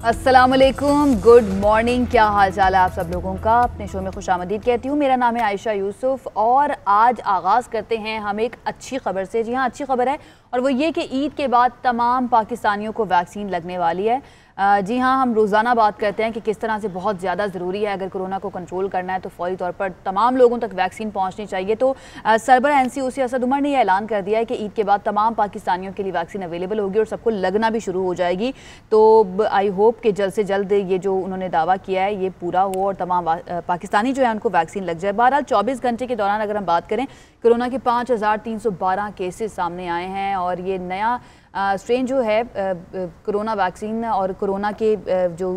अस्सलामुअलैकुम, good morning. क्या हाल चाल है आप सब लोगों का। अपने शो में खुशामदीद कहती हूँ। मेरा नाम है आयशा यूसुफ और आज आगाज़ करते हैं हम एक अच्छी खबर से। जी हाँ, अच्छी खबर है और वो ये कि ईद के बाद तमाम पाकिस्तानियों को वैक्सीन लगने वाली है। जी हाँ, हम रोज़ाना बात करते हैं कि किस तरह से बहुत ज़्यादा ज़रूरी है, अगर कोरोना को कंट्रोल करना है तो फौरी तौर पर तमाम लोगों तक वैक्सीन पहुँचनी चाहिए। तो सरबराह NCOC असद उमर ने यह ऐलान कर दिया है कि ईद के बाद तमाम पाकिस्तानियों के लिए वैक्सीन अवेलेबल होगी और सबको लगना भी शुरू हो जाएगी। तो आई होप कि जल्द से जल्द ये जो उन्होंने दावा किया है ये पूरा हो और तमाम पाकिस्तानी जो है उनको वैक्सीन लग जाए। बहरहाल 24 घंटे के दौरान अगर हम बात करें, कोरोना के 5312 केसेस सामने आए हैं और ये नया स्ट्रेन जो है कोरोना वैक्सीन और कोरोना के जो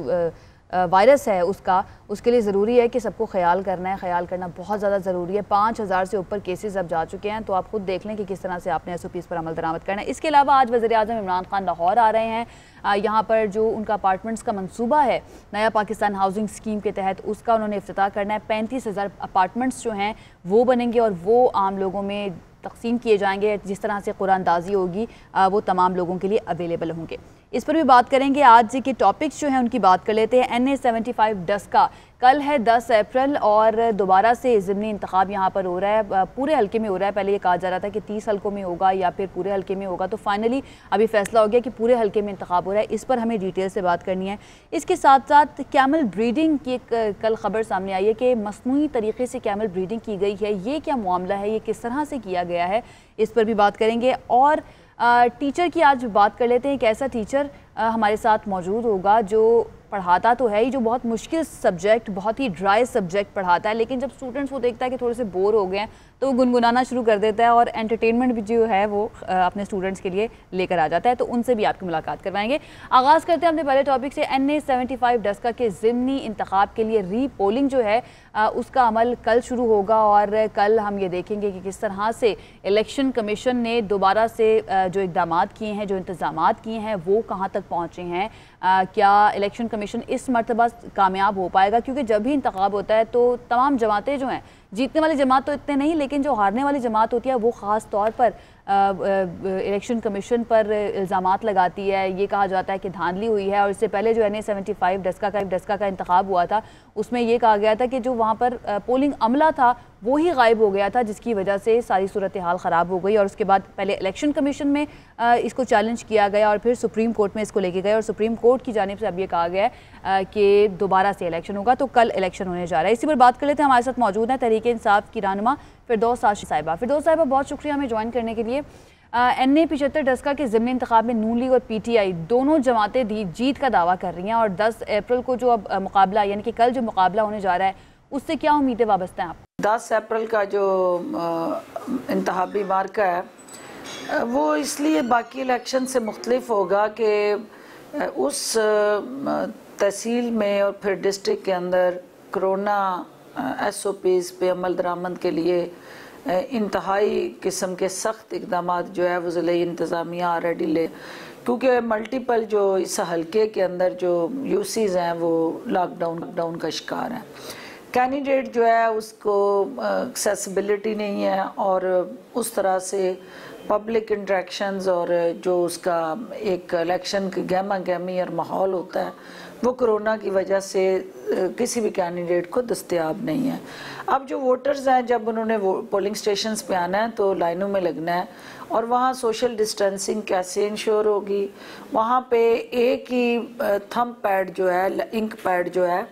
वायरस है उसके लिए ज़रूरी है कि सबको ख्याल करना है। ख्याल करना बहुत ज़्यादा ज़रूरी है। 5000 से ऊपर केसेस अब जा चुके हैं, तो आप खुद देख लें कि किस तरह से आपने SOPs पर अमल दरामद करना है। इसके अलावा आज वज़ीर-ए-आज़म इमरान खान लाहौर आ रहे हैं। यहाँ पर जो उनका अपार्टमेंट्स का मंसूबा है नया पाकिस्तान हाउसिंग स्कीम के तहत, उसका उन्होंने इफ्तिताह करना है। 35,000 अपार्टमेंट्स जो हैं वो बनेंगे और वो आम लोगों में तकसीम किए जाएंगे। जिस तरह से कुरानदाजी होगी वो तमाम लोगों के लिए अवेलेबल होंगे। इस पर भी बात करेंगे। आज के टॉपिक्स जो हैं उनकी बात कर लेते हैं। NA-75 डस्का कल है 10 अप्रैल और दोबारा से ज़िमनी इंतखाब यहाँ पर हो रहा है। पूरे हल्के में हो रहा है। पहले ये कहा जा रहा था कि 30 हल्कों में होगा या फिर पूरे हल्के में होगा, तो फाइनली अभी फैसला हो गया कि पूरे हल्के में इंतखाब हो रहा है। इस पर हमें डिटेल से बात करनी है। इसके साथ साथ कैमल ब्रीडिंग की एक कल खबर सामने आई है कि मसनूई तरीके से कैमल ब्रीडिंग की गई है। ये क्या मामला है, ये किस तरह से किया गया है, इस पर भी बात करेंगे। और टीचर की आज बात कर लेते हैं। एक ऐसा टीचर हमारे साथ मौजूद होगा जो पढ़ाता तो है ही, जो बहुत मुश्किल सब्जेक्ट, बहुत ही ड्राई सब्जेक्ट पढ़ाता है, लेकिन जब स्टूडेंट्स वो देखता है कि थोड़े से बोर हो गए हैं तो वो गुनगुनाना शुरू कर देता है और एंटरटेनमेंट भी जो है वो अपने स्टूडेंट्स के लिए लेकर आ जाता है। तो उनसे भी आपकी मुलाकात करवाएंगे। आगाज़ करते हैं अपने पहले टॉपिक से। NA-75 डस्का के ज़िमनी इंतखाब के लिए री-पोलिंग जो है उसका अमल कल शुरू होगा और कल हम ये देखेंगे कि किस तरह से इलेक्शन कमीशन ने दोबारा से जो इक़दाम किए हैं, जो इंतज़ामात किए हैं, वो कहाँ तक पहुँचे हैं। क्या इलेक्शन कमीशन इस मरतबा कामयाब हो पाएगा, क्योंकि जब भी इंतखाब होता है तो तमाम जमातें जो हैं, जीतने वाली जमात तो इतने नहीं, लेकिन जो हारने वाली जमात होती है वो ख़ास तौर पर इलेक्शन कमीशन पर इल्ज़ामात लगाती है। ये कहा जाता है कि धांधली हुई है। और इससे पहले जो NA-75 डस्का का इंतखाब हुआ था उसमें ये कहा गया था कि जो वहाँ पर पोलिंग अमला था वो ही गायब हो गया था, जिसकी वजह से सारी सूरत हाल ख़राब हो गई। और उसके बाद पहले इलेक्शन कमीशन में इसको चैलेंज किया गया और फिर सुप्रीम कोर्ट में इसको लेके गए और सुप्रीम कोर्ट की जानिब से अब ये कहा गया है कि दोबारा से इलेक्शन होगा। तो कल इलेक्शन होने जा रहा है। इसी पर बात कर लेते हैं। हमारे साथ मौजूद हैं तहरीक इंसाफ की रहनुमा फिरदौस आशिक साहिबा। फिरदौस साहिबा, बहुत शुक्रिया हमें ज्वाइन करने के लिए। NA-75 डस्का के ज़िमनी इंतखाब में नून लीग और PTI दोनों जमातें जीत का दावा कर रही हैं और 10 अप्रैल को जो अब मुकाबला, यानी कि कल जो मुकाबला होने जा रहा है, उससे क्या उम्मीदें वाबस्ता हैं आप? 10 अप्रैल का जो इंतखाबी मार्का है वो इसलिए बाकी इलेक्शन से मुख्तलिफ होगा कि उस तहसील में और फिर डिस्ट्रिक्ट के अंदर कोरोना SOPs पे अमल दरामद के लिए इंतहाई किस्म के सख्त इकदाम जो है वो ज़िले इंतज़ामिया ऑलरेडी ले, क्योंकि मल्टीपल जो इस हल्के के अंदर जो UCs हैं वो लॉकडाउन का शिकार हैं। कैंडिडेट जो है उसको एक्सेसिबिलिटी नहीं है और उस तरह से पब्लिक इंट्रैक्शंस और जो उसका एक इलेक्शन की गहमा गहमी और माहौल होता है वो कोरोना की वजह से किसी भी कैंडिडेट को दस्तयाब नहीं है। अब जो वोटर्स हैं, जब उन्होंने पोलिंग स्टेशंस पे आना है तो लाइनों में लगना है और वहाँ सोशल डिस्टेंसिंग कैसे इंश्योर होगी। वहाँ पे एक ही थंब पैड जो है, इंक पैड जो है,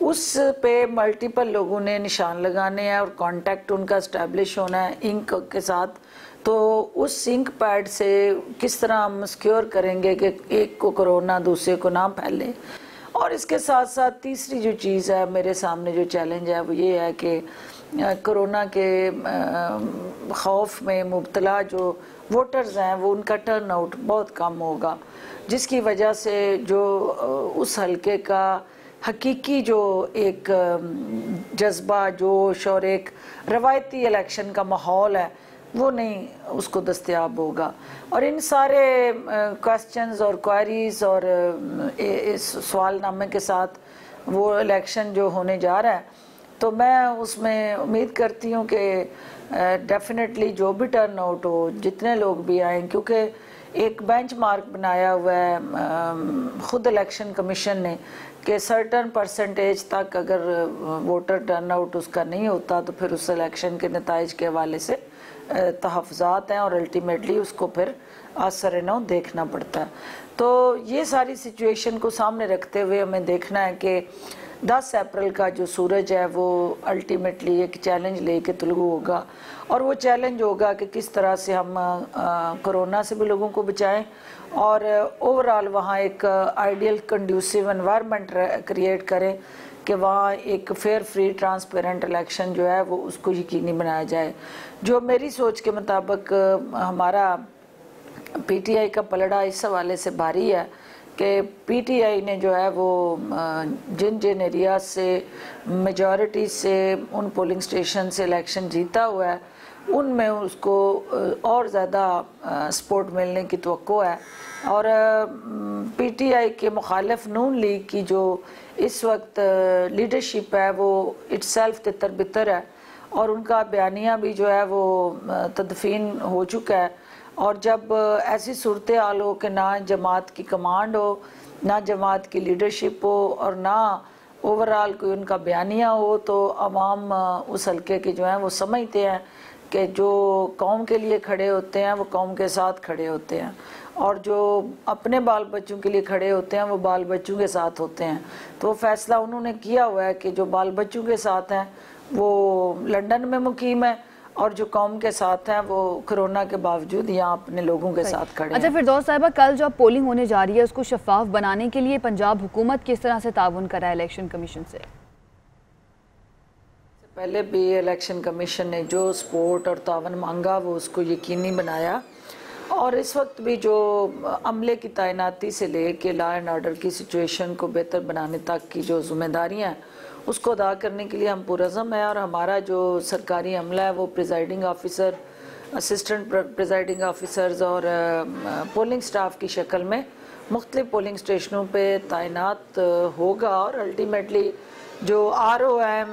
उस पे मल्टीपल लोगों ने निशान लगाने हैं और कांटेक्ट उनका इस्टेब्लिश होना है इंक के साथ। तो उस इंक पैड से किस तरह हम सिक्योर करेंगे कि एक को कोरोना दूसरे को ना फैले। और इसके साथ साथ तीसरी जो चीज़ है मेरे सामने, जो चैलेंज है वो ये है कि कोरोना के खौफ में मुब्तला जो वोटर्स हैं वो उनका टर्न आउट बहुत कम होगा, जिसकी वजह से जो उस हल्के का हकीकी जो एक जज्बा, जोश और एक रवायती इलेक्शन का माहौल है वो नहीं उसको दस्तयाब होगा। और इन सारे क्वेश्चंस और क्वेरीज और इस सवालनामे के साथ वो इलेक्शन जो होने जा रहा है, तो मैं उसमें उम्मीद करती हूँ कि डेफिनेटली जो भी टर्न आउट हो, जितने लोग भी आएँ, क्योंकि एक बेंचमार्क बनाया हुआ है ख़ुद इलेक्शन कमीशन ने कि सर्टन परसेंटेज तक अगर वोटर टर्नआउट उसका नहीं होता तो फिर उस इलेक्शन के नताइज के हवाले से तहफ़्फ़ुज़ात हैं और अल्टीमेटली उसको फिर असर नौ देखना पड़ता है। तो ये सारी सिचुएशन को सामने रखते हुए हमें देखना है कि 10 अप्रैल का जो सूरज है वो अल्टीमेटली एक चैलेंज लेके तुलू होगा और वो चैलेंज होगा कि किस तरह से हम कोरोना से भी लोगों को बचाएं और ओवरऑल वहाँ एक आइडियल कंड्यूसिव एनवायरनमेंट क्रिएट करें कि वहाँ एक फेयर फ्री ट्रांसपेरेंट इलेक्शन जो है वो उसको यकीनी बनाया जाए। जो मेरी सोच के मुताबिक हमारा पीटीआई का पलड़ा इस हवाले से भारी है कि पीटीआई ने जो है वो जिन जिन एरिया से मेजॉरिटी से उन पोलिंग स्टेशन से इलेक्शन जीता हुआ है उनमें उसको और ज़्यादा सपोर्ट मिलने की तवक्को है और पीटीआई के मुखालिफ नून लीग की जो इस वक्त लीडरशिप है वो इट्सेल्फ तितर बितर है और उनका बयानिया भी जो है वो तदफीन हो चुका है। और जब ऐसी सूरत हाल हो कि ना जमात की कमांड हो, ना जमात की लीडरशिप हो और ना ओवरऑल कोई उनका बयानिया हो, तो अवाम उस हल्के के जो हैं वो समझते हैं कि जो कौम के लिए खड़े होते हैं वो कौम के साथ खड़े होते हैं और जो अपने बाल बच्चों के लिए खड़े होते हैं वो बाल बच्चों के साथ होते हैं। तो वो फैसला उन्होंने किया हुआ है कि जो बाल बच्चों के साथ हैं वो लंदन में मुकीम है और जो कौम के साथ हैं वो कोरोना के बावजूद यहाँ अपने लोगों के साथ खड़े हैं। अच्छा फिरदौस साहिबा, कल जो पोलिंग होने जा रही है उसको शफाफ बनाने के लिए पंजाब हुकूमत किस तरह से ताउन करा है इलेक्शन कमीशन से? पहले भी इलेक्शन कमीशन ने जो सपोर्ट और तावन मांगा वो उसको यकीनी बनाया और इस वक्त भी जो अमले की तैनाती से लेके लॉ एंड ऑर्डर की सिचुएशन को बेहतर बनाने तक की जो जिम्मेदारियां हैं उसको अदा करने के लिए हम पुरज़म है और हमारा जो सरकारी अमला है वो presiding officer, assistant presiding officers और पोलिंग स्टाफ की शक्ल में मुख्तलिफ पोलिंग स्टेशनों पे तैनात होगा और अल्टीमेटली जो RO है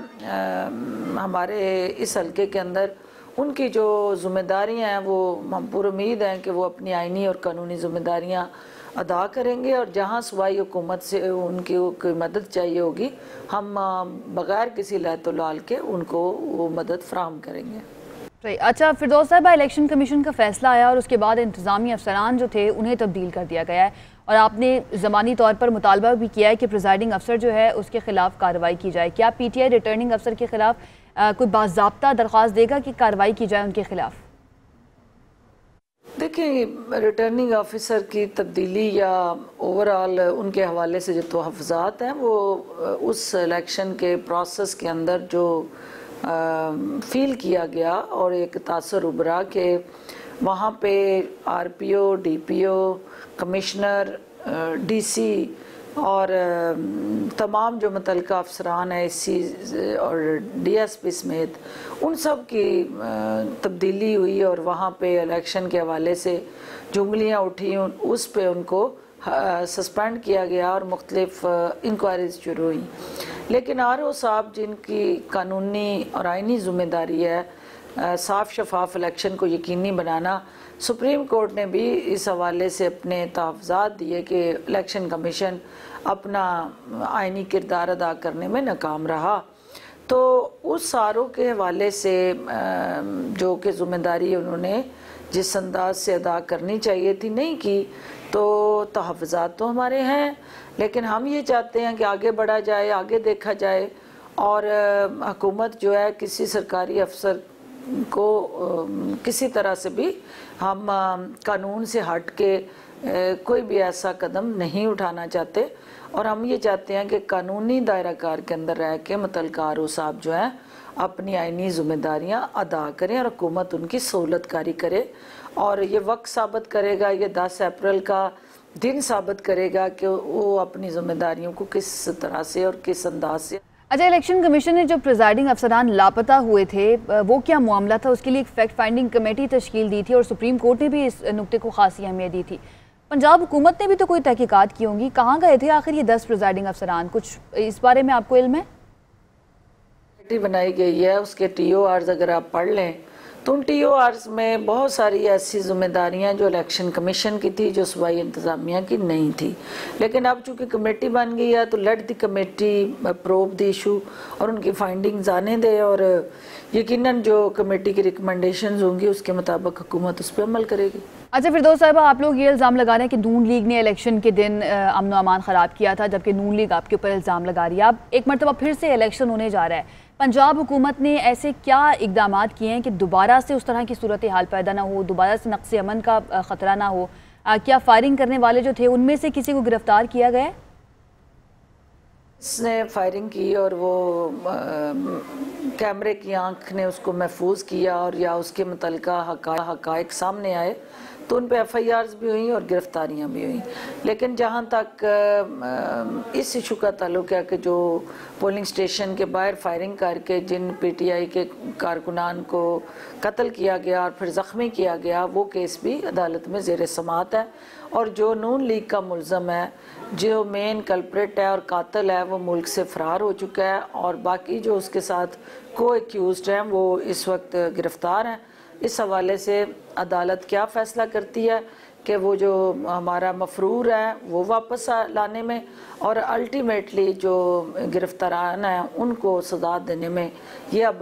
हमारे इस हल्के के अंदर उनकी जो जिम्मेदारियां हैं वो हम पूरी उम्मीद हैं कि वो अपनी आइनी और कानूनी जिम्मेदारियां अदा करेंगे और जहां सूबाई हुकूमत से उनकी कोई मदद चाहिए होगी हम बगैर किसी लहतुलाल के उनको वो मदद फराहम करेंगे। अच्छा फिरदौस साहिबा, इलेक्शन कमीशन का फैसला आया और उसके बाद इंतजामी अफसरान जो थे उन्हें तब्दील कर दिया गया है और आपने ज़मानी तौर पर मुतालबा भी किया है कि प्रिजाइडिंग अफसर जो है उसके खिलाफ कार्रवाई की जाए। क्या PTI रिटर्निंग अफसर के खिलाफ कोई बाज़ाब्ता दरख्वास्त देगा कि कार्रवाई की जाए उनके खिलाफ? देखिए, रिटर्निंग ऑफिसर की तब्दीली या ओवरऑल उनके हवाले से जो तहफ़्फ़ुज़ात हैं वो उस इलेक्शन के प्रोसेस के अंदर जो फील किया गया और एक तासर उभरा कि वहाँ पे RPO, DPO, कमिश्नर, DC और तमाम जो मुतल्लिका अफसरान है SC और DSP समेत उन सब की तब्दीली हुई और वहाँ पे इलेक्शन के हवाले से जो उंगलियाँ उठी उस पे उनको सस्पेंड किया गया और मुख्तलिफ इंक्वायरीज शुरू हुई। लेकिन RO साहब जिनकी कानूनी और आइनी ज़िम्मेदारी है साफ शफाफ इलेक्शन को यकीनी बनाना, सुप्रीम कोर्ट ने भी इस हवाले से अपने तहफ़्फ़ुज़ात दिए कि इलेक्शन कमीशन अपना आइनी किरदार अदा करने में नाकाम रहा। तो उस RO के हवाले से जो कि ज़िम्मेदारी उन्होंने जिस अंदाज से अदा करनी चाहिए थी नहीं की, तो तहफ़्फ़ुज़ात तो हमारे हैं लेकिन हम ये चाहते हैं कि आगे बढ़ा जाए, आगे देखा जाए और हुकूमत जो है किसी सरकारी अफसर को किसी तरह से भी हम कानून से हट के कोई भी ऐसा कदम नहीं उठाना चाहते और हम ये चाहते हैं कि कानूनी दायरा कार के अंदर रह के मुतल्लिका RO साहब जो हैं अपनी आइनी ज़िम्मेदारियां अदा करें और हुकूमत उनकी सहूलतकारी करे और ये वक्त साबित करेगा, ये 10 अप्रैल का दिन साबित करेगा कि वो अपनी ज़िम्मेदारियों को किस तरह से और किस अंदाज से। अच्छा, इलेक्शन कमीशन ने जो प्रिजाइडिंग अफसरान लापता हुए थे वो क्या मामला था, उसके लिए एक फैक्ट फाइंडिंग कमेटी तश्कील दी थी और सुप्रीम कोर्ट ने भी इस नुक्ते को खासी अहमियत दी थी। पंजाब हुकूमत ने भी तो कोई तहकीकात की होंगी, कहाँ गए थे आखिर ये 10 प्रिजाइडिंग अफसरान, कुछ इस बारे में आपको इल्म है? बनाई गई है, उसके TORs अगर आप पढ़ लें तो उन TORs में बहुत सारी ऐसी जिम्मेदारियां जो इलेक्शन कमीशन की थी, जो सूबाई इंतज़ामिया की नहीं थी। लेकिन अब चूँकि कमेटी बन गई है तो let the committee probe the issue और उनकी फाइंडिंग्स आने दे, और यकीनन जो कमेटी की रिकमेंडेशंस होंगी उसके मुताबिक हुकूमत उस पर अमल करेगी। अच्छा फिरदौस साहिबा, आप लोग ये इल्ज़ाम लगा रहे हैं कि नून लीग ने इलेक्शन के दिन अमन अमान ख़राब किया था, जबकि नून लीग आपके ऊपर इल्ज़ाम लगा रही है। अब एक मरतबा फिर से इलेक्शन होने जा रहा है, पंजाब हुकूमत ने ऐसे क्या इकदाम किए हैं कि दोबारा से उस तरह की सूरत हाल पैदा ना हो, दोबारा से नक्स अमन का ख़तरा ना हो? क्या फायरिंग करने वाले जो थे उनमें से किसी को गिरफ्तार किया गया है? इसने फायरिंग की और वो कैमरे की आंख ने उसको महफूज किया, और या उसके मुतल्लिका हक़ाइक़ सामने आए तो उन पे FIRs भी हुई और गिरफ्तारियां भी हुई। लेकिन जहां तक इस इशू का ताल्लुक है कि जो पोलिंग स्टेशन के बाहर फायरिंग करके जिन PTI के कारकुनान को कत्ल किया गया और फिर ज़ख्मी किया गया, वो केस भी अदालत में ज़ेर समाअत है। और जो नून लीग का मुल्ज़म है, जो मेन कल्प्रेट है और कातिल है, वो मुल्क से फ़रार हो चुका है, और बाकी जो उसके साथ को एक्यूज़्ड हैं वो इस वक्त गिरफ़्तार हैं। इस हवाले से अदालत क्या फ़ैसला करती है कि वो जो हमारा मफरूर है वो वापस लाने में, और अल्टीमेटली जो गिरफ्तारान हैं उनको सज़ा देने में, ये अब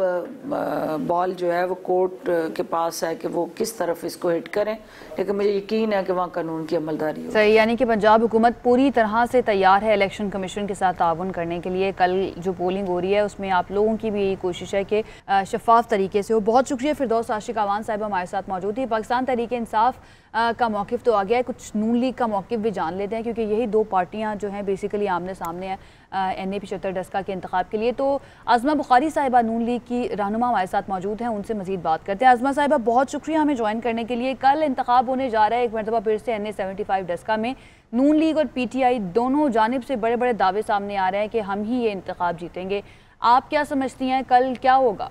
बॉल जो है वो कोर्ट के पास है कि वो किस तरफ इसको हिट करें। लेकिन मुझे यकीन है कि वहाँ कानून की अमलदारी हो। सही, यानी कि पंजाब हुकूमत पूरी तरह से तैयार है इलेक्शन कमीशन के साथ ताउन करने के लिए। कल जो पोलिंग हो रही है उसमें आप लोगों की भी यही कोशिश है कि शफाफ तरीके से हो। बहुत शुक्रिया फिरदौस आशिक अवान साहिबा हमारे साथ मौजूद थी। पाकिस्तान तहरीक इंसाफ का मौक़िफ़ तो आ गया है, कुछ नून लीग का मौक़िफ़ भी जान लेते हैं, क्योंकि यही दो पार्टियां जो हैं बेसिकली आमने सामने हैं NA 75 डस्का के इंतखाब के लिए। तो आज़मा बुखारी साहिबा नून लीग की रहनुमा हमारे साथ मौजूद हैं, उनसे मज़ीद बात करते हैं। आज़मा साहिबा, बहुत शुक्रिया हमें ज्वाइन करने के लिए। कल इंतखाब होने जा रहा है एक मरतबा फिर से NA 75 डस्का में। नून लीग और PTI दोनों जानिब से बड़े बड़े दावे सामने आ रहे हैं कि हम ही ये इंतखाब जीतेंगे। आप क्या समझती हैं, कल क्या होगा?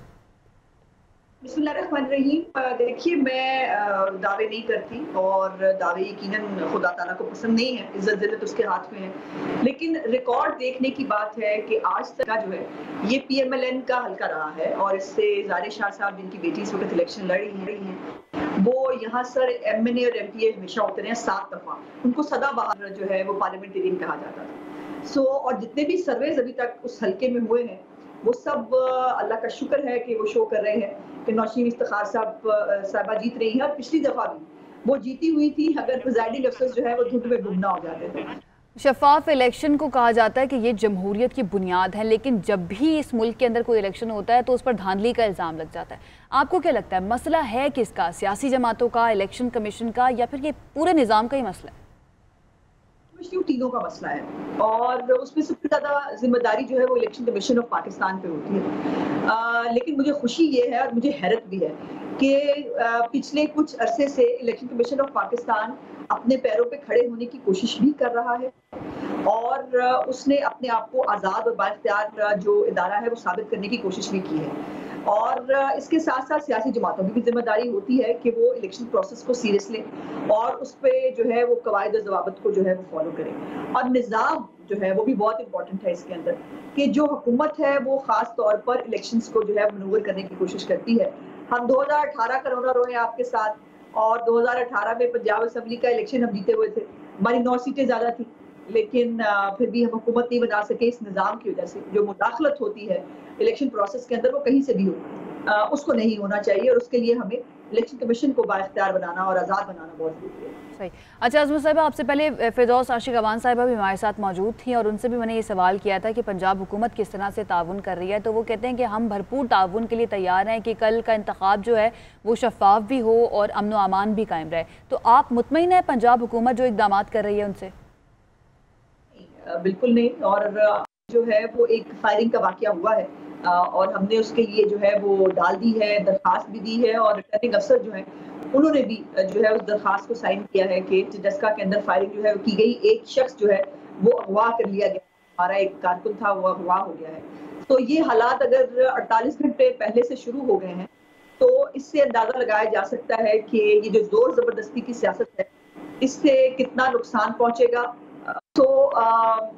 बिस्मिल्लाहिर्रहमानिर्रहीम। देखिए, मैं दावे नहीं करती, और दावे यकीनन खुदा ताला को पसंद नहीं है, इज्जत जिल्लत उसके हाथ में है। लेकिन रिकॉर्ड देखने की बात है कि आज तक का जो है ये PMLN का हल्का रहा है, और इससे ज़ारे शाह साहब जिनकी बेटी इस वक्त इलेक्शन लड़ रही हैं, वो यहाँ सर MNA और MPA हमेशा होते रहे 7 दफ़ा। उनको सदाबहार जो है वो पार्लियामेंटेरियन कहा जाता था। और जितने भी सर्वेज अभी तक उस हल्के में हुए हैं वो सब अल्लाह का शुक्र है कि वो शो कर रहे हैं कि नौशीन इफ्तिखार साहबा जीत रही हैं, और पिछली दफ़ा भी वो जीती हुई थी अगर प्रिजाइडिंग अफसर जो है वो धुंध में गुम ना हो जाते थे। शफाफ इलेक्शन को कहा जाता है कि ये जमहूरियत की बुनियाद है, लेकिन जब भी इस मुल्क के अंदर कोई इलेक्शन होता है तो उस पर धांधली का इल्ज़ाम लग जाता है। आपको क्या लगता है, मसला है किसका? सियासी जमातों का, इलेक्शन कमीशन का, या फिर ये पूरे निज़ाम का ही मसला है? तीनों का मसला है, और उसमें सबसे ज्यादा जिम्मेदारी जो है वो इलेक्शन कमीशन ऑफ पाकिस्तान पे होती है। लेकिन मुझे खुशी ये है और मुझे हैरत भी है कि पिछले कुछ अरसे से इलेक्शन कमीशन ऑफ पाकिस्तान अपने पैरों पे खड़े होने की कोशिश भी कर रहा है, और उसने अपने आप को आज़ाद और बाइख्तियार जो इदारा है वो साबित करने की कोशिश भी की है। और इसके साथ साथ सियासी जमातों की भी जिम्मेदारी होती है कि वो इलेक्शन प्रोसेस को सीरियस लें और उस पर जो है वो कवायद और ज़वाबित को जो है वो फॉलो करें। और निज़ाम जो है वो भी बहुत इंपॉर्टेंट है इसके अंदर, कि जो हुकूमत है वो ख़ास तौर पर इलेक्शंस को जो है मनूवर करने की कोशिश करती है। हम 2018 का रोना रोए आपके साथ, और 2018 में पंजाब असम्बली का इलेक्शन हम जीते हुए थे, हमारी 9 सीटें ज़्यादा थी, लेकिन फिर भी हम हुकूमत नहीं बना सके इस निज़ाम की वजह से। जो मुदाखलत होती है इलेक्शन प्रोसेस के अंदर वो कहीं से भी हो, उसको नहीं होना चाहिए, और उसके लिए हमें इलेक्शन कमीशन को बाइख्तियार बनाना और आज़ाद बनाना बहुत जरूरी है। सही। अच्छा आज़मा साहिबा, आपसे पहले फिरदौस आशिक अवान साहिबा भी हमारे साथ मौजूद थी, और उनसे भी मैंने ये सवाल किया था कि पंजाब हुकूमत किस तरह से ताउन कर रही है। तो वो कहते हैं कि हम भरपूर ताउन के लिए तैयार हैं कि कल का इंतखाब जो है वो शफाफ भी हो और अमन व अमान भी कायम रहे। तो आप मुतमईन हैं पंजाब हुकूमत जो इकदाम कर रही है उनसे? बिल्कुल नहीं, और जो है वो एक फायरिंग का वाकया हुआ है, और हमने उसके लिए जो है वो डाल दी है, दरखास्त भी दी है, और रिटर्निंग अफसर जो है उन्होंने भी जो है उस दरखास्त को साइन किया है कि डस्का के अंदर फायरिंग जो है की गई, एक शख्स जो है वो अगवा कर लिया गया, हमारा एक कारकुन था वो अगवा हो गया है। तो ये हालात अगर 48 घंटे पहले से शुरू हो गए हैं तो इससे अंदाजा लगाया जा सकता है कि ये जो जोर जबरदस्ती की सियासत है इससे कितना नुकसान पहुंचेगा। तो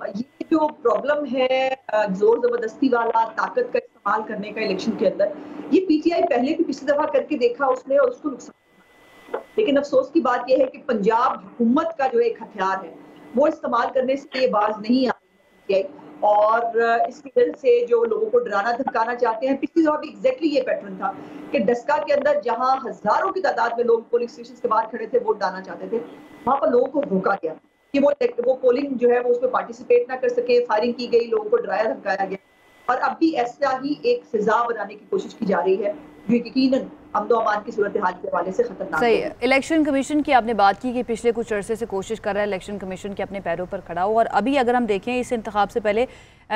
ये जो प्रॉब्लम है जोर जबरदस्ती वाला, ताकत का इस्तेमाल करने का इलेक्शन के अंदर, ये पीटीआई पहले भी पिछली दफा करके देखा उसने और उसको नुकसान। लेकिन अफसोस की बात यह है कि पंजाब हुकूमत का जो एक हथियार है वो इस्तेमाल करने से ये बाज नहीं आ रही और इसकी वजह से जो लोगों को डराना धमकाना चाहते हैं। पिछली दफा भी एग्जैक्टली ये पैटर्न था कि डस्का के अंदर जहां हजारों की तादाद में लोग पोलिंग स्टेशन के बाहर खड़े थे वोट डालना चाहते थे, वहां पर लोगों को रोका गया कि वो पोलिंग जो है वो उसमें पार्टिसिपेट ना कर सके, फायरिंग की गई, लोगों को डराया धमकाया गया। और अब भी ऐसा ही एक सजा बनाने की कोशिश की जा रही है जो यकीनन अमन अमान की सूरत हाल के हवाले से खतरनाक सही। है। इलेक्शन कमीशन की आपने बात की कि पिछले कुछ अरसे से कोशिश कर रहा है इलेक्शन कमीशन के अपने पैरों पर खड़ा हो, और अभी अगर हम देखें इस इंतखाब से पहले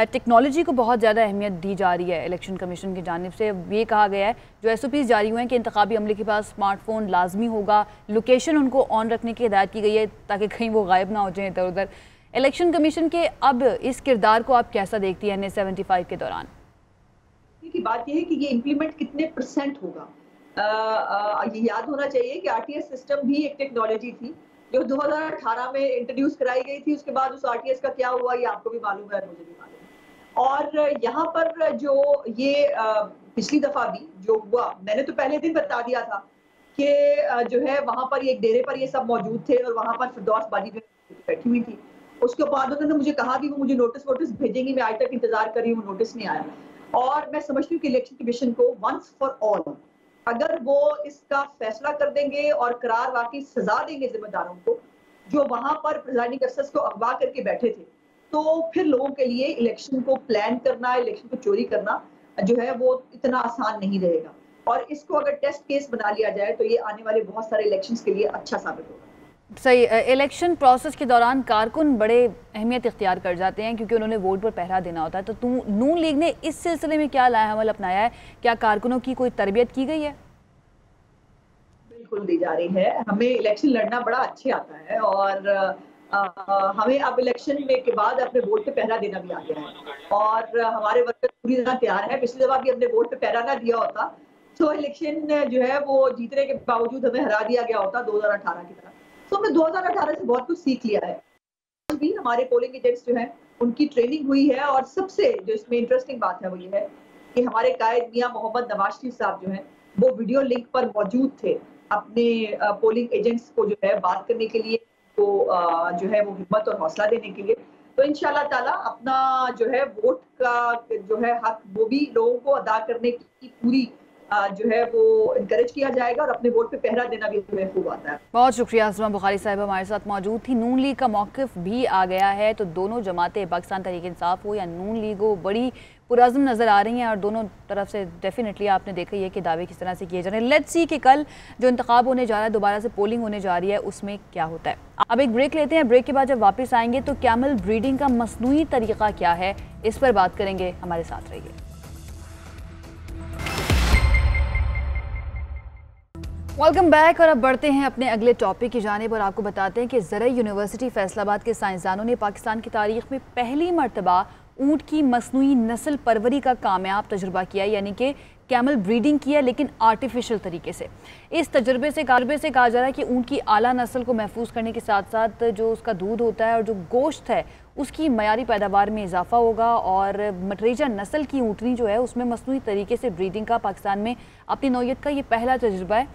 टेक्नोलॉजी को बहुत ज़्यादा अहमियत दी जा रही है इलेक्शन कमीशन की जानिब से। ये कहा गया है जो SOPs जारी हुए हैं कि इंतखाबी अमले के पास स्मार्टफोन लाजमी होगा, लोकेशन उनको ऑन रखने की हिदायत की गई है ताकि कहीं वो गायब ना हो जाए इधर उधर। इलेक्शन कमीशन के अब इस किरदार को आप कैसा देखती हैं NA-75 के दौरान? की बात यह है कि ये इम्प्लीमेंट कितने % होगा। ये याद होना चाहिए कि RTS सिस्टम भी एक टेक्नोलॉजी थी जो 2018 में इंट्रोड्यूस कराई गई थी। उसके बाद उस RTS का क्या हुआ ये आपको भी मालूम है, मुझे भी मालूम है। और यहाँ पर जो ये पिछली दफा भी जो हुआ, मैंने तो पहले दिन बता दिया था कि जो है वहां पर एक डेरे पर ये सब मौजूद थे और वहां पर फिरदौस बाजी बैठी हुई थी। उसके बाद उन्होंने मुझे कहा भी वो मुझे नोटिस भेजेंगी, मैं आज तक इंतजार कर रही हूँ, नोटिस नहीं आया। और मैं समझती हूँ कि इलेक्शन कमीशन को वंस फॉर ऑल अगर वो इसका फैसला कर देंगे और करार वाकई सजा देंगे जिम्मेदारों को जो वहां पर प्रिजाइडिंग अफसर्स को अगवा करके बैठे थे, तो फिर लोगों के लिए इलेक्शन को प्लान करना, इलेक्शन को चोरी करना जो है वो इतना आसान नहीं रहेगा। और इसको अगर टेस्ट केस बना लिया जाए तो ये आने वाले बहुत सारे इलेक्शंस के लिए अच्छा साबित होगा। सही। इलेक्शन प्रोसेस के दौरान कारकुन बड़े अहमियत इख्तियार कर जाते हैं क्योंकि उन्होंने वोट पर पहरा देना होता है। तो नून लीग ने इस सिलसिले में क्या लाया अमल अपनाया है? क्या कारकुनों की कोई तरबियत की गई है? बिल्कुल दी जा रही है। हमें इलेक्शन लड़ना बड़ा अच्छे आता है और हमें अब इलेक्शन में के बाद अपने वोट पे पहरा देना भी आ गया है और हमारे वर्कर पूरी तरह तैयार है। पिछली दफा भी हमने वोट पे पहरा ना दिया होता तो इलेक्शन जो है वो जीतने के बावजूद हमें हरा दिया गया होता 2018 की तरह। तो हमने 2018 से बहुत कुछ सीख लिया है। भी हमारे पोलिंग एजेंट्स जो हैं उनकी ट्रेनिंग हुई है और सबसे जो इसमें इंटरेस्टिंग बात है वो ये है कि हमारे कायद मियां मोहम्मद नवाज शरीफ साहब जो हैं वो वीडियो लिंक पर मौजूद थे अपने पोलिंग एजेंट्स को जो है बात करने के लिए, तो जो है वो हिम्मत और हौसला देने के लिए। तो इंशाल्लाह ताला अपना जो है वोट का जो है हक वो भी लोगों को अदा करने की पूरी जो है वो इनकरेज किया जाएगा और अपने वोट पे पहरा देना भी हमें खूब आता है। बहुत शुक्रिया। आसमा बुखारी साहब हमारे साथ मौजूद थी। नून लीग का मौक़िफ़ भी आ गया है, तो दोनों जमातें पाकिस्तान तहरीक इंसाफ हो या नून लीग हो बड़ी पुरअज़्म नज़र आ रही हैं और दोनों तरफ से डेफिनेटली आपने देखा ही है कि दावे किस तरह से किए जा रहे हैं। लेट्स सी कि कल जो इंतखाब होने जा रहा है, दोबारा से पोलिंग होने जा रही है, उसमें क्या होता है। अब एक ब्रेक लेते हैं। ब्रेक के बाद जब वापस आएंगे तो कैमल ब्रीडिंग का मसनूई तरीका क्या है, इस पर बात करेंगे। हमारे साथ रहिए। Welcome back. और अब बढ़ते हैं अपने अगले टॉपिक की जानिब और आपको बताते हैं कि ज़रई यूनिवर्सिटी फैसलाबाद के साइंसदानों ने पाकिस्तान की तारीख में पहली मरतबा ऊँट की मसनूई नस्ल परवरी का कामयाब तजुर्बा किया, यानी कि कैमल ब्रीडिंग किया लेकिन आर्टिफिशियल तरीके से। इस तजुर्बे से कहा जा रहा है कि ऊँट की आला नस्ल को महफूज करने के साथ साथ जो उसका दूध होता है और जो गोश्त है उसकी मयारी पैदावार में इजाफा होगा और मटरेजा नस्ल की ऊँटनी जो है उसमें मसनूई तरीके से ब्रीडिंग का पाकिस्तान में अपनी नौयत का ये पहला तजुर्बा है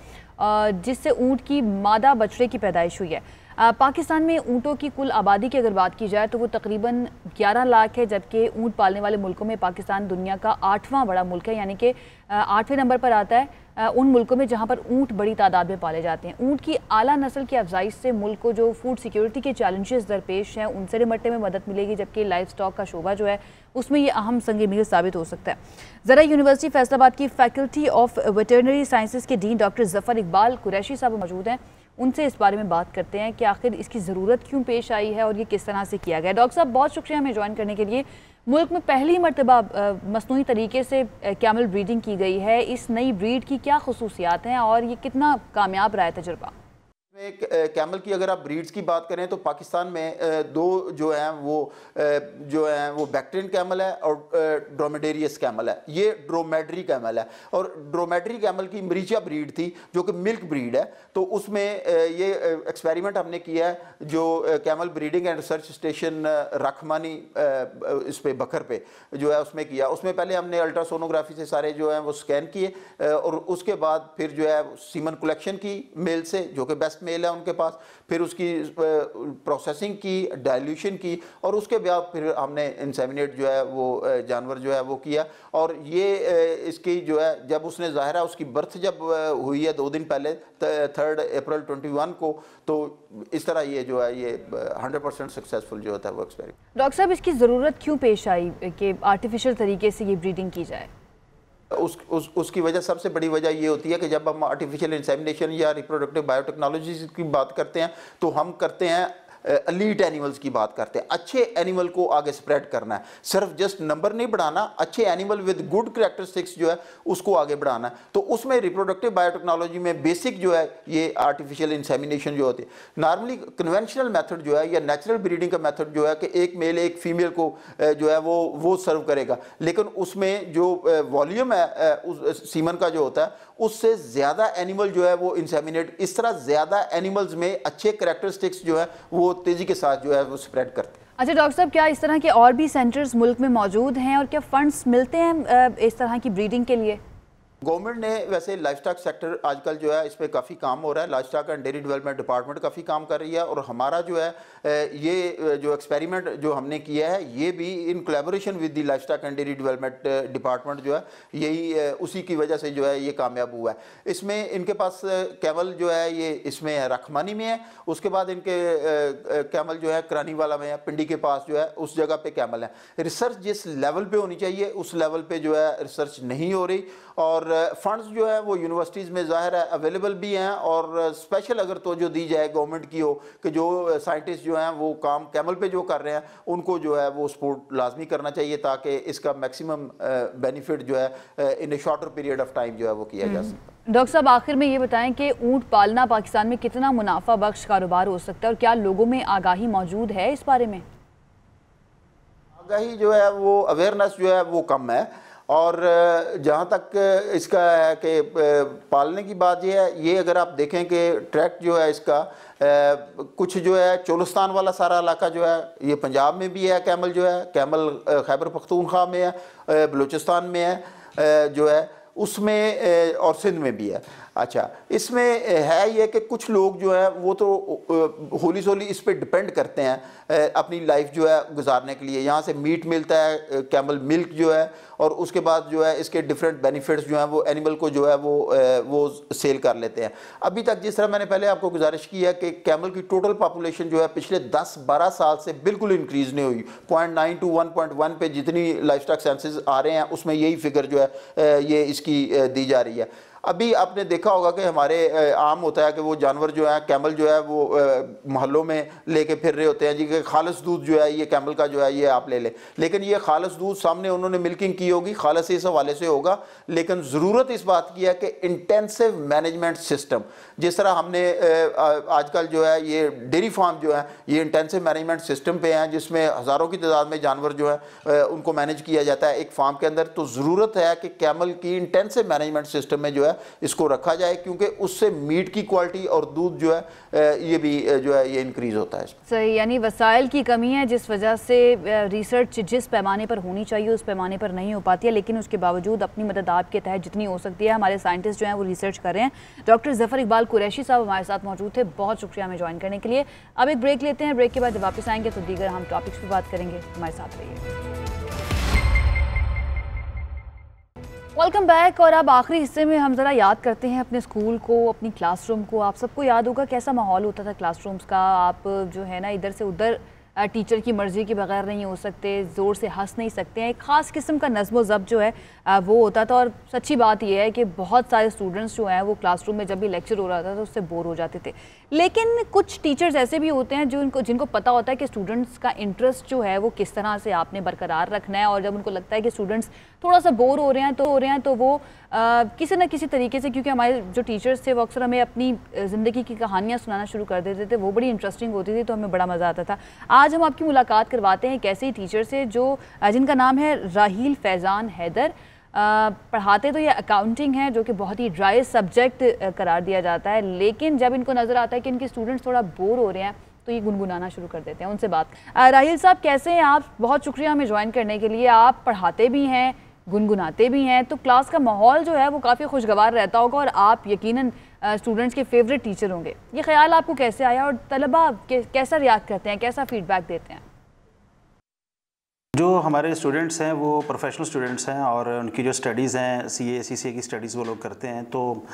जिससे ऊँट की मादा बछड़े की पैदाइश हुई है। पाकिस्तान में ऊँटों की कुल आबादी की अगर बात की जाए तो वो तकरीबन 11 लाख है, जबकि ऊँट पालने वाले मुल्कों में पाकिस्तान दुनिया का 8वां बड़ा मुल्क है, यानी कि 8वें नंबर पर आता है उन मुल्कों में जहाँ पर ऊँट बड़ी तादाद में पाले जाते हैं। ऊँट की आला नस्ल की अफजाइश से मुल्क को जो फूड सिक्योरिटी के चैलेंजेस दरपेश हैं उनसे निपटने में मदद मिलेगी, जबकि लाइफ स्टॉक का शोबा जो है उसमें ये अहम संग मील साबित हो सकता है। ज़रा यूनिवर्सिटी फैसलाबाद की फैकल्टी ऑफ वेटरनरी साइंसेज के डीन डॉक्टर जफ़र इकबाल कुरैशी साहब मौजूद हैं। उनसे इस बारे में बात करते हैं कि आखिर इसकी ज़रूरत क्यों पेश आई है और ये किस तरह से किया गया। डॉक्टर साहब बहुत शुक्रिया हमें ज्वाइन करने के लिए। मुल्क में पहली मरतबा मसनूई तरीके से कैमल ब्रीडिंग की गई है। इस नई ब्रीड की क्या खसूसियात हैं और ये कितना कामयाब रहा है तजुर्बा? कैमल की अगर आप ब्रीड्स की बात करें तो पाकिस्तान में दो जो हैं वो बैक्ट्रियन कैमल है और ड्रोमेडेरियस कैमल है। ये ड्रोमेडरी कैमल है और ड्रोमेडरी कैमल की मरीचिया ब्रीड थी जो कि मिल्क ब्रीड है। तो उसमें ये एक्सपेरिमेंट हमने किया है जो camel breeding and research station रखमानी इस पे बकर पे जो है उसमें किया। उसमें पहले हमने अल्ट्रासोनोग्राफी से सारे जो है वो स्कैन किए और उसके बाद फिर जो है सीमन कलेक्शन की मेल से, जो कि बेस्ट मेल है उनके पास, फिर उसकी प्रोसेसिंग की, डाइल्यूशन की और उसके बाद फिर हमने इंसेमिनेट जो है वो जानवर जो है वो किया। और ये इसकी जो है जब उसने ज़ाहिरा उसकी बर्थ जब हुई है 2 दिन पहले 3 अप्रैल 21 को, तो इस तरह ये जो है ये 100% सक्सेसफुल जो होता है वो एक्सपेरिमेंट। डॉक्टर साहब, इसकी ज़रूरत क्यों पेश आई कि आर्टिफिशियल तरीके से ये ब्रीडिंग की जाए? उसकी वजह, सबसे बड़ी वजह ये होती है कि जब हम आर्टिफिशियल इंसेमिनेशन या रिप्रोडक्टिव बायोटेक्नोलॉजी की बात करते हैं तो हम करते हैं एलीट एनिमल्स की बात करते हैं। अच्छे एनिमल को आगे स्प्रेड करना है, सिर्फ जस्ट नंबर नहीं बढ़ाना, अच्छे एनिमल विद गुड कैरेक्टरिस्टिक्स जो है उसको आगे बढ़ाना है। तो उसमें रिप्रोडक्टिव बायोटेक्नोलॉजी में बेसिक जो है ये आर्टिफिशियल इंसेमिनेशन जो होती है। नॉर्मली कन्वेंशनल मेथड जो है या नेचुरल ब्रीडिंग का मेथड जो है कि एक मेल एक फीमेल को जो है वो सर्व करेगा, लेकिन उसमें जो वॉल्यूम है उस सीमन का जो होता है उससे ज़्यादा एनिमल जो है वो इंसेमिनेट, इस तरह ज़्यादा एनिमल्स में अच्छे कैरेक्टरिस्टिक्स जो है वो तेज़ी के साथ जो है वो स्प्रेड करते हैं। अच्छा डॉक्टर साहब, क्या इस तरह के और भी सेंटर्स मुल्क में मौजूद हैं और क्या फंड्स मिलते हैं इस तरह की ब्रीडिंग के लिए? गवर्नमेंट ने वैसे लाइफ स्टॉक सेक्टर आजकल जो है इस पर काफ़ी काम हो रहा है। Life stock and dairy development department काफ़ी काम कर रही है और हमारा जो है ये जो एक्सपेरिमेंट जो हमने किया है ये भी in collaboration with the life stock and dairy development department जो है यही उसी की वजह से जो है ये कामयाब हुआ है। इसमें इनके पास कैमल जो है ये इसमें है रखमानी में है, उसके बाद इनके कैमल जो है करानी वाला में है, पिंडी के पास जो है उस जगह पे कैमल है। रिसर्च जिस लेवल पे होनी चाहिए उस लेवल पे जो है रिसर्च नहीं हो रही और फंड्स जो है वो यूनिवर्सिटीज़ में ज़ाहिर है अवेलेबल भी हैं और स्पेशल अगर तवज्जो दी जाए गवर्नमेंट की हो कि जो साइंटिस्ट जो हैं वो काम कैमल पे जो कर रहे हैं उनको जो है वो सपोर्ट लाजमी करना चाहिए ताकि इसका मैक्सिमम बेनिफिट जो है in a shorter period of time जो है वो किया जा सके। डॉक्टर साहब, आखिर में ये बताएं कि ऊँट पालना पाकिस्तान में कितना मुनाफा बख्श कारोबार हो सकता है और क्या लोगों में आगाही मौजूद है इस बारे में? आगाही जो है वो अवेयरनेस जो है वो कम है और जहाँ तक इसका है कि पालने की बात ये है, ये अगर आप देखें कि ट्रैक्ट जो है इसका कुछ जो है चोलिस्तान वाला सारा इलाका जो है ये पंजाब में भी है, कैमल जो है कैमल खैबर पख्तूनख्वा में है, बलूचिस्तान में है जो है उसमें और सिंध में भी है। अच्छा, इसमें है ये कि कुछ लोग जो है वो तो होली सोली इस पे डिपेंड करते हैं अपनी लाइफ जो है गुजारने के लिए। यहाँ से मीट मिलता है, कैमल मिल्क जो है, और उसके बाद जो है इसके डिफरेंट बेनिफिट्स जो हैं वो एनिमल को जो है वो सेल कर लेते हैं। अभी तक जिस तरह मैंने पहले आपको गुजारिश की है कि कैमल की टोटल पॉपुलेशन जो है पिछले 10-12 साल से बिल्कुल इंक्रीज़ नहीं हुई। 0.9 to 1.1 पे जितनी लाइफ स्टॉक सेंसेस आ रहे हैं उसमें यही फिगर जो है ये इसकी दी जा रही है। अभी आपने देखा होगा कि हमारे आम होता है कि वो जानवर जो है कैमल जो है वो मोहल्लों में लेके फिर रहे होते हैं जी कि खालिस दूध जो है ये कैमल का जो है ये आप ले लें, लेकिन ये खालिस दूध सामने उन्होंने मिल्किंग की होगी, खालिस इस हवाले से होगा, लेकिन ज़रूरत इस बात की है कि इंटेंसिव मैनेजमेंट सिस्टम, जिस तरह हमने आजकल जो है ये डेयरी फार्म जो है ये इंटेंसिव मैनेजमेंट सिस्टम पे हैं जिसमें हज़ारों की तादाद में जानवर जो है उनको मैनेज किया जाता है एक फार्म के अंदर। तो ज़रूरत है कि कैमल की इंटेंसिव मैनेजमेंट सिस्टम में जो है इसको रखा जाए क्योंकि उससे मीट की क्वालिटी और दूध जो है ये भी जो है ये इंक्रीज होता है। सही, यानी वसाइल की कमी है जिस वजह से रिसर्च जिस पैमाने पर होनी चाहिए उस पैमाने पर नहीं हो पाती है, लेकिन उसके बावजूद अपनी मदद आपके तहत जितनी हो सकती है हमारे साइंटिस्ट जो हैं वो रिसर्च कर रहे हैं। डॉक्टर ज़फ़र इकबाल कुरैशी साहब हमारे साथ मौजूद थे, बहुत शुक्रिया हमें ज्वाइन करने के लिए। अब एक ब्रेक लेते हैं, ब्रेक के बाद जब वापस आएंगे तो दीगर हम टॉपिक्स पर बात करेंगे, हमारे साथ रहिए। Welcome back. और अब आखिरी हिस्से में हम ज़रा याद करते हैं अपने स्कूल को, अपनी क्लासरूम को। आप सबको याद होगा कैसा माहौल होता था क्लासरूम्स का। आप जो है ना इधर से उधर टीचर की मर्ज़ी के बगैर नहीं हो सकते, ज़ोर से हंस नहीं सकते हैं। एक ख़ास किस्म का नज़्म ज़ब्त जो है वो होता था। और सच्ची बात यह है कि बहुत सारे स्टूडेंट्स जो हैं वो क्लासरूम में जब भी लेक्चर हो रहा था तो उससे बोर हो जाते थे। लेकिन कुछ टीचर्स ऐसे भी होते हैं जिनको पता होता है कि स्टूडेंट्स का इंटरेस्ट जो है वो किस तरह से आपने बरकरार रखना है, और जब उनको लगता है कि स्टूडेंट्स थोड़ा सा बोर हो रहे हैं तो वो किसी न किसी तरीके से, क्योंकि हमारे जो टीचर्स थे वो अक्सर हमें अपनी ज़िंदगी की कहानियाँ सुनाना शुरू कर देते थे, वो बड़ी इंटरेस्टिंग होती थी, तो हमें बड़ा मज़ा आता था। आज हम आपकी मुलाकात करवाते हैं एक ऐसे टीचर से जिनका नाम है राहील फैज़ान हैदर। पढ़ाते तो ये अकाउंटिंग है, जो कि बहुत ही ड्राई सब्जेक्ट करार दिया जाता है, लेकिन जब इनको नज़र आता है कि इनके स्टूडेंट्स थोड़ा बोर हो रहे हैं तो ये गुनगुनाना शुरू कर देते हैं। उनसे बात। राहील साहब कैसे हैं आप? बहुत शुक्रिया हमें ज्वाइन करने के लिए। आप पढ़ाते भी हैं, गुनगुनाते भी हैं, तो क्लास का माहौल जो है वो काफ़ी खुशगवार रहता होगा और आप यकीनन स्टूडेंट्स के फेवरेट टीचर होंगे। ये ख्याल आपको कैसे आया और तलबा कैसा रिएक्ट करते हैं, कैसा फीडबैक देते हैं? जो हमारे स्टूडेंट्स हैं वो प्रोफेशनल स्टूडेंट्स हैं और उनकी जो स्टडीज़ हैं CA CCA की स्टडीज़ वो लोग करते हैं। तो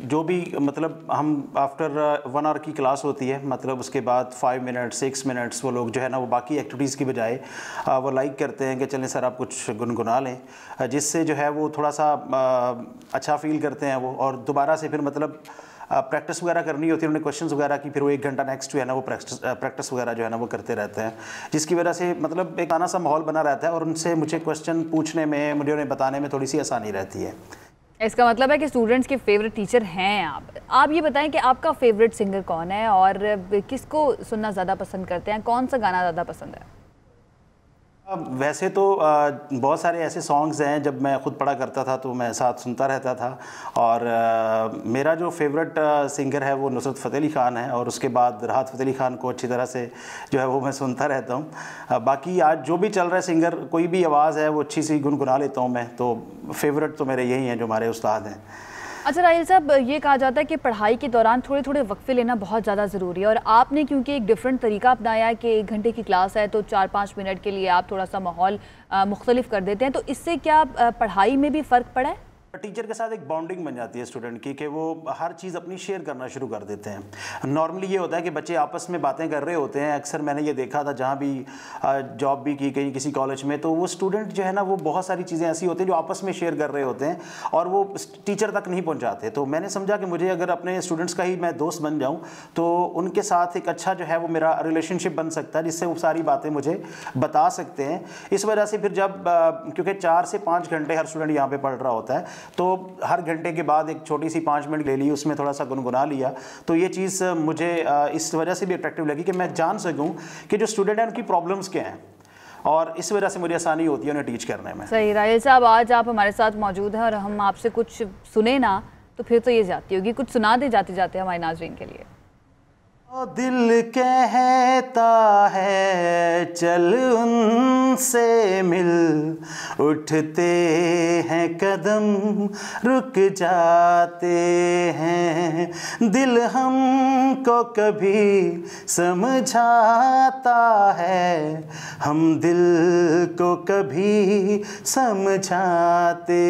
जो भी मतलब हम आफ्टर 1 आवर की क्लास होती है, मतलब उसके बाद 5 मिनट 6 मिनट्स वो लोग जो है ना वो बाकी एक्टिविटीज़ की बजाय वो लाइक करते हैं कि चलें सर आप कुछ गुनगुना लें, जिससे जो है वो थोड़ा सा अच्छा फील करते हैं वो, और दोबारा से फिर मतलब प्रैक्टिस वगैरह करनी होती है उन्हें क्वेश्चंस वगैरह की, फिर वो 1 घंटा नेक्स्ट जो है ना वो प्रैक्टिस वगैरह जो है ना वो करते रहते हैं, जिसकी वजह से मतलब एक आना सा माहौल बना रहता है और उनसे मुझे क्वेश्चन पूछने में, मुझे उन्हें बताने में थोड़ी सी आसानी रहती है। इसका मतलब है कि स्टूडेंट्स के फेवरेट टीचर हैं आप ये बताएं कि आपका फेवरेट सिंगर कौन है और किसको सुनना ज़्यादा पसंद करते हैं, कौन सा गाना ज़्यादा पसंद है? वैसे तो बहुत सारे ऐसे सॉन्ग्स हैं, जब मैं ख़ुद पढ़ा करता था तो मैं साथ सुनता रहता था, और मेरा जो फेवरेट सिंगर है वो नुसरत फ़तेह अली ख़ान है, और उसके बाद राहत फ़तेह अली ख़ान को अच्छी तरह से जो है वो मैं सुनता रहता हूँ। बाकी आज जो भी चल रहा है सिंगर, कोई भी आवाज़ है वो अच्छी सी गुनगुना लेता हूँ मैं, तो फेवरेट तो मेरे यही हैं जो हमारे उस्ताद हैं। अच्छा राहील साहब, ये कहा जाता है कि पढ़ाई के दौरान थोड़े थोड़े वक्फे लेना बहुत ज़्यादा ज़रूरी है, और आपने क्योंकि एक डिफरेंट तरीका अपनाया है कि 1 घंटे की क्लास है तो 4-5 मिनट के लिए आप थोड़ा सा माहौल मुख्तलिफ कर देते हैं, तो इससे क्या पढ़ाई में भी फ़र्क पड़ा है? टीचर के साथ एक बॉन्डिंग बन जाती है स्टूडेंट की, कि वो हर चीज़ अपनी शेयर करना शुरू कर देते हैं। नॉर्मली ये होता है कि बच्चे आपस में बातें कर रहे होते हैं, अक्सर मैंने ये देखा था जहाँ भी जॉब भी की कहीं किसी कॉलेज में, तो वो स्टूडेंट जो है ना वो बहुत सारी चीज़ें ऐसी होती हैं जो आपस में शेयर कर रहे होते हैं और वो टीचर तक नहीं पहुँचाते। तो मैंने समझा कि मुझे अगर अपने स्टूडेंट्स का ही मैं दोस्त बन जाऊँ तो उनके साथ एक अच्छा जो है वो मेरा रिलेशनशिप बन सकता है, जिससे वो सारी बातें मुझे बता सकते हैं। इस वजह से फिर जब क्योंकि 4 से 5 घंटे हर स्टूडेंट यहाँ पर पढ़ रहा होता है, तो हर घंटे के बाद एक छोटी सी 5 मिनट ले ली, उसमें थोड़ा सा गुनगुना लिया, तो ये चीज़ मुझे इस वजह से भी अट्रैक्टिव लगी कि मैं जान सकूं कि जो स्टूडेंट हैं उनकी प्रॉब्लम्स क्या हैं, और इस वजह से मुझे आसानी होती है उन्हें टीच करने में। सही। राहील साहब, आज आप हमारे साथ मौजूद हैं और हम आपसे कुछ सुने ना तो फिर तो ये जाती होगी, कुछ सुना दे जाते जाते हमारे नाज़रीन के लिए। दिल कहता है चल उनसे मिल, उठते हैं कदम रुक जाते हैं, दिल हमको कभी समझाता है, हम दिल को कभी समझाते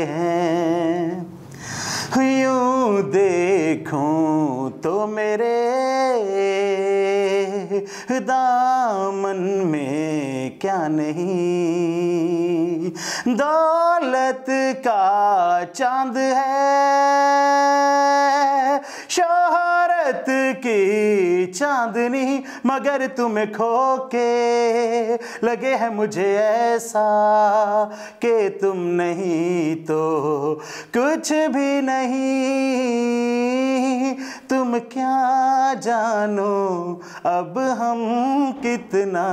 हैं। यूं देखूं तो मेरे दामन में क्या नहीं, दौलत का चांद है, शोहरत की चांदनी, मगर तुम्हें खो के लगे है मुझे ऐसा कि तुम नहीं तो कुछ भी नहीं, तुम क्या जानो अब हम कितना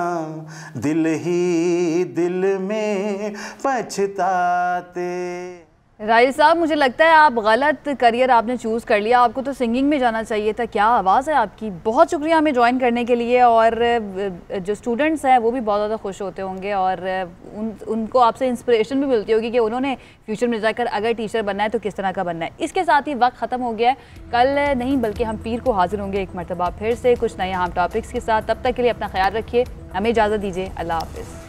दिल ही दिल में पछताते। राहील साहब, मुझे लगता है आप गलत करियर आपने चूज़ कर लिया, आपको तो सिंगिंग में जाना चाहिए था। क्या आवाज़ है आपकी। बहुत शुक्रिया हमें ज्वाइन करने के लिए, और जो स्टूडेंट्स हैं वो भी बहुत ज़्यादा खुश होते होंगे और उनको आपसे इंस्पिरेशन भी मिलती होगी कि उन्होंने फ्यूचर में जाकर अगर टीचर बनना है तो किस तरह का बनना है। इसके साथ ही वक्त ख़त्म हो गया है, कल नहीं बल्कि हम पीर को हाजिर होंगे एक मरतबा फिर से कुछ नए अहम टॉपिक्स के साथ। तब तक के लिए अपना ख्याल रखिए, हमें इजाज़त दीजिए। अल्लाह हाफ़िज़।